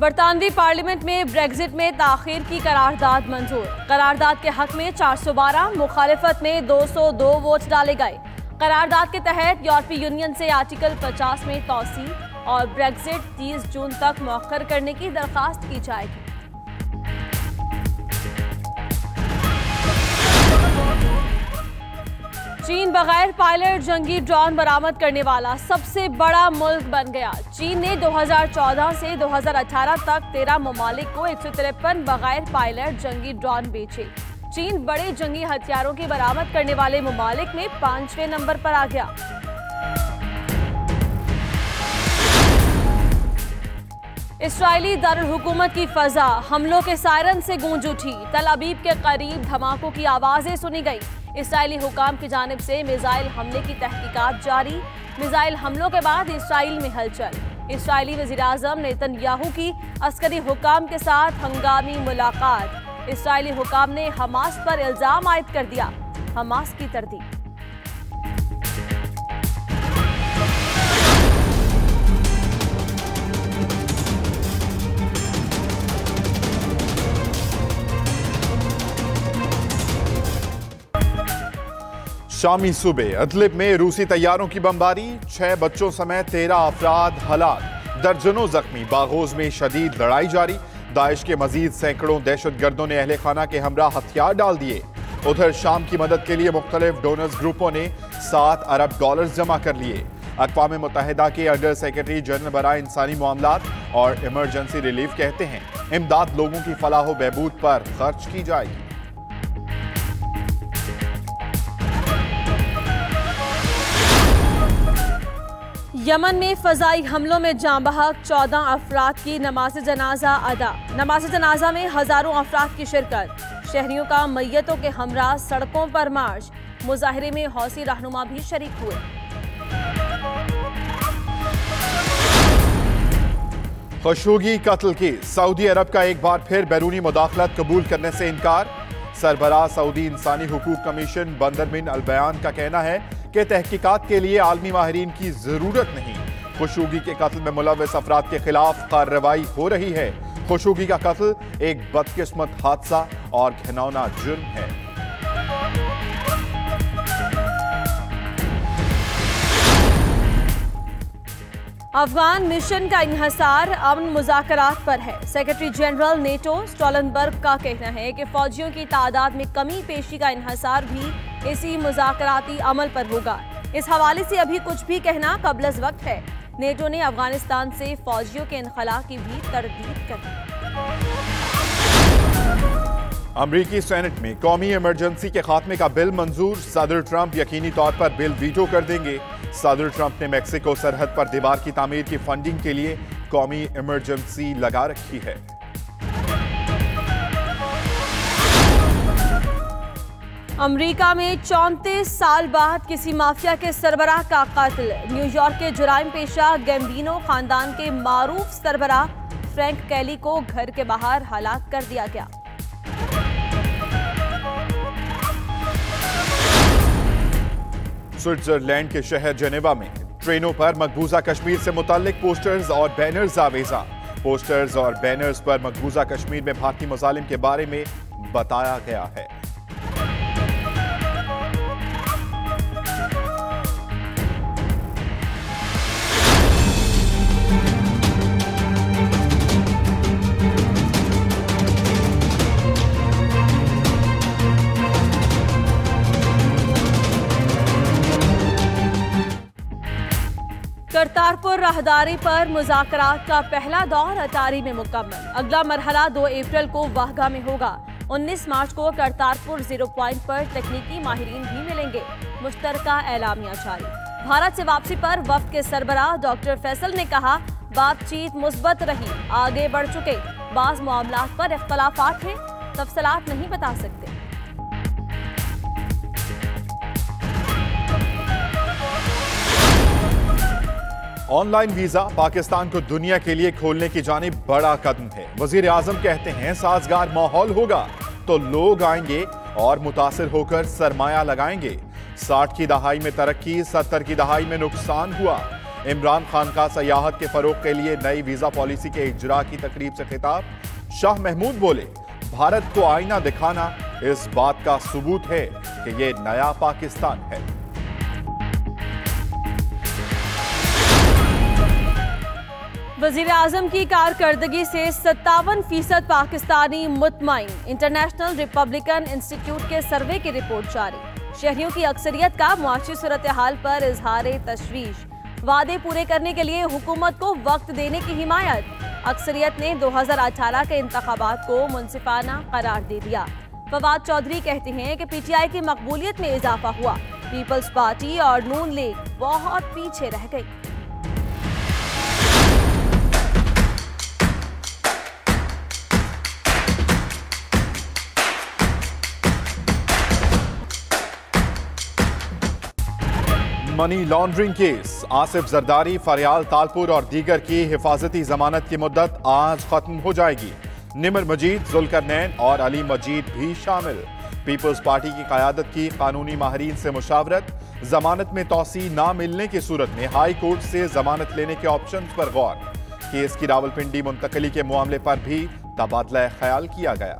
बरतानवी parliament में Brexit में ताखीर की करारदाद मंजूर। करारदाद के हक में 412, मुखालिफत में 202 वोट डाले गए। करारदाद के तहत यूरोपीय यूनियन से आर्टिकल 50 में तौसी और ब्रेग्जिट 30 जून तक मौखर करने की दरख्वास्त की जाएगी। चीन बगैर पायलट जंगी ड्रोन बरामद करने वाला सबसे बड़ा मुल्क बन गया। चीन ने 2014 से 2018 तक 13 ममालिक को 153 बगैर पायलट जंगी ड्रोन बेचे। चीन बड़े जंगी हथियारों की बरामद करने वाले ममालिक में 5वें नंबर पर आ गया। इस्राएली दारुल हुकूमत की फजा हमलों के सायरन से गूंज उठी। तल अबीब के करीब धमाकों की आवाजें सुनी गई। इस्राएली हुकाम की जानिब से मिसाइल हमले की तहकीकात जारी। मिसाइल हमलों के बाद इस्राएल में हलचल। इस्राएली वज़ीर-ए-आज़म नेतन्याहू की अस्करी हुकाम के साथ हंगामी मुलाकात। इस्राएली हुकाम ने हमास पर इल्जाम आयद कर दिया। हमास की तरदीद। शामी सूबे अदलिब में रूसी तैयारों की बमबारी, 6 बच्चों समेत 13 अफराद हलाक, दर्जनों जख्मी। बागोज में शदीद लड़ाई जारी। दाइश के मजीद सैकड़ों दहशतगर्दों ने अहले खाना के हमरा हथियार डाल दिए। उधर शाम की मदद के लिए मुख्तलिफ डोनर्स ग्रुपों ने $7 अरब जमा कर लिए। अक़वाम मुत्तहिदा के अंडर सेक्रेटरी जनरल बराए इंसानी मामलात और इमरजेंसी रिलीफ कहते हैं इमदाद लोगों की फलाह व बहबूद पर खर्च की जाएगी। यमन में फजाई हमलों में जाँ बहक 14 अफराद की नमाज जनाजा अदा। नमाज जनाजा में हजारों अफराद की शिरकत। शहरियों का मैयतों के हमरा सड़कों पर मार्च। मुजाहिरे में हौसी रहनुमा भी शरीक हुए। खशोगी कत्ल की सऊदी अरब का एक बार फिर बैरूनी मुदाखलत कबूल करने से इनकार। सरबराह सऊदी इंसानी हुकूक कमीशन बंदर बिन अल-बयान का कहना है कि तहकीकात के लिए आलमी माहिरीन की जरूरत नहीं। खशोगी के कत्ल में मुलव्वस अफराद के खिलाफ कार्रवाई हो रही है। खशोगी का कत्ल एक बदकिस्मत हादसा और घिनौना जुर्म है। अफगान मिशन का इन्हसार अमन मुज़ाकरात पर है। सेक्रेटरी जनरल नेटो स्टोलनबर्ग का कहना है कि फौजियों की तादाद में कमी पेशी का इन्हसार भी इसी मुज़ाकराती अमल पर होगा। इस हवाले से अभी कुछ भी कहना कबल वक्त है। नेटो ने अफगानिस्तान से फौजियों के इनखला की भी तरदीद कर दी। अमरीकी सेनेट में कौमी इमरजेंसी के खात्मे का बिल मंजूर। सदर ट्रंप यकीनी तौर पर बिल वीटो कर देंगे। सदर ट्रंप ने मेक्सिको सरहद पर दीवार की तामीर की फंडिंग के लिए कौमी इमरजेंसी लगा रखी है। अमेरिका में 34 साल बाद किसी माफिया के सरबराह का कत्ल। न्यूयॉर्क के जुराइम पेशा गैम्बिनो खानदान के मारूफ सरबराह फ्रैंक कैली को घर के बाहर हलाक कर दिया गया। स्विट्जरलैंड के शहर जेनेवा में ट्रेनों पर मकबूजा कश्मीर से मुताल्लिक पोस्टर्स और बैनर्स आवेजा। पोस्टर्स और बैनर्स पर मकबूजा कश्मीर में भारतीय मुजालिम के बारे में बताया गया है। करतारपुर राहदारी पर मुज़ाकरात का पहला दौर अटारी में मुकम्मल। अगला मरहला 2 अप्रैल को वाहगा में होगा। 19 मार्च को करतारपुर 0 पॉइंट पर तकनीकी माहिरीन भी मिलेंगे। मुश्तरका एलामिया जारी। भारत से वापसी पर वफ्द के सरबराह डॉक्टर फैसल ने कहा बातचीत मुस्बत रही, आगे बढ़ चुके। बाज़ मामलात पर इख्तलाफात हैं, तफसीलात नहीं बता सकते। ऑनलाइन वीजा पाकिस्तान को दुनिया के लिए खोलने की जानिब बड़ा कदम है। वजीर आजम कहते हैं साजगार माहौल होगा तो लोग आएंगे और मुतासिर होकर सरमाया लगाएंगे। 60 की दहाई में तरक्की, 70 की दहाई में नुकसान हुआ। इमरान खान का सयाहत के फरोग के लिए नई वीजा पॉलिसी के इजरा की तकरीब से खिताब। शाह महमूद बोले, भारत को आईना दिखाना इस बात का सबूत है कि ये नया पाकिस्तान है। वजीर आजम की कारकर्दगी से 57% पाकिस्तानी मुतमईन। इंटरनेशनल रिपब्लिकन इंस्टीट्यूट के सर्वे की रिपोर्ट जारी। शहरियों की अक्सरियत का मुआशी सूरत हाल पर इजहार तशवीश। वादे पूरे करने के लिए हुकूमत को वक्त देने की हिमायत। अक्सरियत ने 2018 के इंतखाबात को मुनसिफाना करार दे दिया। फवाद चौधरी कहते हैं कि पीटीआई की मकबूलियत में इजाफा हुआ। पीपल्स पार्टी और नून लीग बहुत पीछे रह गई। Money laundering case, Asif Zardari, फरियाल तालपुर और दीगर की हिफाजती जमानत की मुद्दत आज खत्म हो जाएगी। निमर मजीद, जुल्करनैन और अली मजीद भी शामिल। पीपल्स पार्टी की क़यादत की कानूनी माहिरीन से मुशावरत। जमानत में तौसी ना मिलने की सूरत में हाई कोर्ट से जमानत लेने के ऑप्शन पर गौर। केस की रावलपिंडी मुंतकली के मामले पर भी तबादला ख्याल किया गया।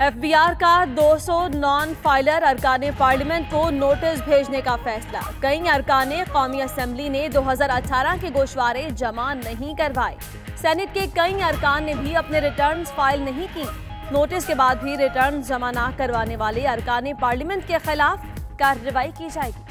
एफबीआर का 200 नॉन फाइलर अरकाने पार्लियामेंट को नोटिस भेजने का फैसला। कई अरकाने कौमी असम्बली ने 2018 के गोशवारे जमा नहीं करवाए। सेनेट के कई अरकान ने भी अपने रिटर्न्स फाइल नहीं की। नोटिस के बाद भी रिटर्न जमा न करवाने वाले अरकाने पार्लियामेंट के खिलाफ कार्रवाई की जाएगी।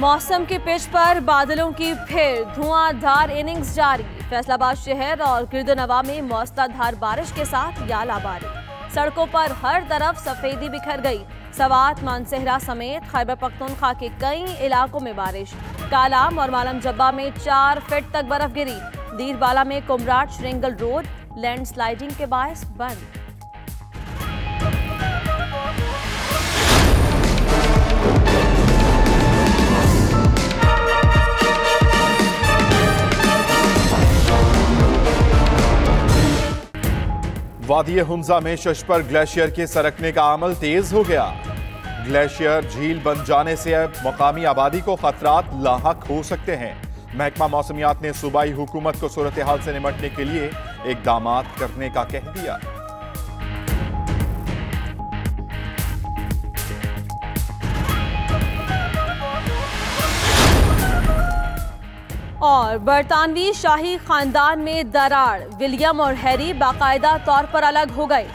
मौसम के पिच पर बादलों की फिर धुआंधार इनिंग्स जारी। फैसलाबाद शहर और गिरदोनवा में मौसलाधार बारिश के साथ यालाबारी। सड़कों पर हर तरफ सफेदी बिखर गई। सवात, मानसेहरा समेत खैबर पख्तूनख्वा के कई इलाकों में बारिश। कालाम और मालम जब्बा में 4 फीट तक बर्फ गिरी। दीरबाला में कुमराट श्रिंगल रोड लैंडस्लाइडिंग के बायस बंद। वादी हुंजा में शशपर ग्लेशियर के सरकने का अमल तेज हो गया। ग्लेशियर झील बन जाने से अब मकामी आबादी को खतरात लाहक हो सकते हैं। महकमा मौसमियात ने सूबाई हुकूमत को सूरत हाल से निपटने के लिए इकदाम करने का कह दिया। और बरतानवी शाही खानदान में दरार। विलियम और हैरी बाकायदा तौर पर अलग हो गए।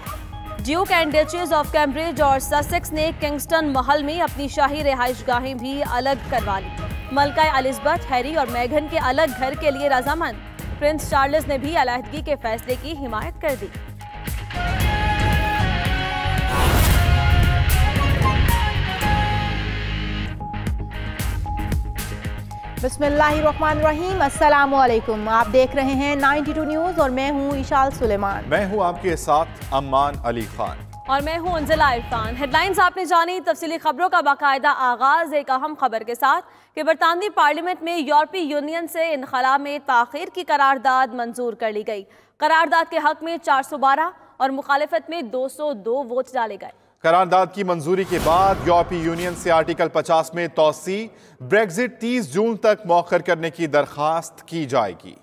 Duke and duchess of Cambridge और ससेक्स ने किंगस्टन महल में अपनी शाही रिहाइशगाहें भी अलग करवा ली। मलका एलिजाबेथ, हैरी और मेघन के अलग घर के लिए रजामंद। प्रिंस चार्ल्स ने भी अलहदगी के फैसले की हिमायत कर दी। बिस्मिल्लाहिर्रहमानिर्रहीम, अस्सलामुअलैकुम। आप देख रहे हैं 92 न्यूज़ और मैं हूं इशाल सुलेमान। मैं हूं आपके साथ अम्मान अली खान और मैं हूं अंजला इरफान। हेडलाइंस आपने जानी, तफसीली खबरों का बाकायदा आगाज एक अहम खबर के साथ कि बरतानवी पार्लियामेंट में यूरोपीय यूनियन से इनखला में ताखीर की करारदाद मंजूर कर ली गई। करारदाद के हक में 412 और मुखालिफत में 202 वोट डाले गए। करारदाद की मंजूरी के बाद यूरोपीय यूनियन से आर्टिकल 50 में तौसी, ब्रेक्जिट 30 जून तक मौखर करने की दरखास्त की जाएगी।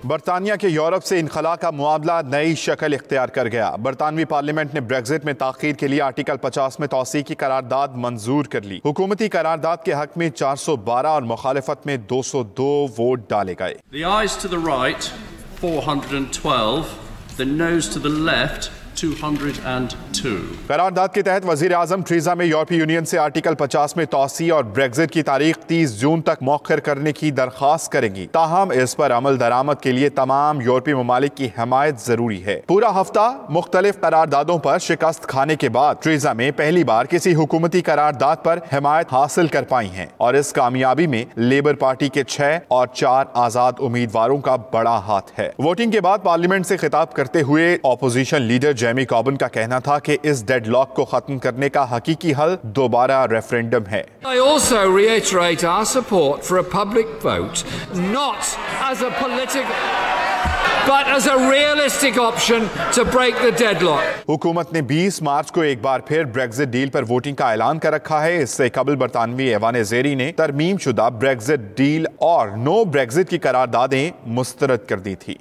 बरतानिया के यूरोप से इनखला का मुआमला नई शक्ल इख्तियार कर गया। बरतानवी पार्लियामेंट ने ब्रेक्जिट में ताखीर के लिए आर्टिकल 50 में तौसी की करारदाद मंजूर कर ली। हुकूमती करारदाद के हक में 412 और मुखालिफत में 202 वोट डाले गए। The ayes to the right 412, the noes to the left 202. करारदाद के तहत वजीर आजम थरीजा मे यूरोपीय यूनियन से आर्टिकल 50 में तौसी और ब्रेग्जिट की तारीख 30 जून तक मौखर करने की दरख्वास्त करेंगी। ताहम इस पर अमल दरामद के लिए तमाम यूरोपीय ममालिक की हिमायत जरूरी है। पूरा हफ्ता मुख्तलिफ करारदादों पर शिकस्त खाने के बाद थरीजा मे पहली बार किसी हुकूमती करारदाद पर हिमायत हासिल कर पाई हैं और इस कामयाबी में लेबर पार्टी के 6 और 4 आजाद उम्मीदवारों का बड़ा हाथ है। वोटिंग के बाद पार्लियामेंट से खिताब करते हुए ऑपोजिशन लीडर जेमी कॉर्बिन का कहना था कि इस डेडलॉक को खत्म करने का हकीकी हल दोबारा रेफरेंडम है। I also reiterate our support for a public vote, not as a political, but as a realistic option to break the deadlock. हुकूमत ने 20 मार्च को एक बार फिर ब्रेग्जिट डील पर वोटिंग का ऐलान कर रखा है। इससे कबल बरतानवी ऐवान ज़ेरी ने तरमीम शुदा ब्रेग्जिट डील और नो ब्रेग्जिट की करारदादें मुस्तरद कर दी थी।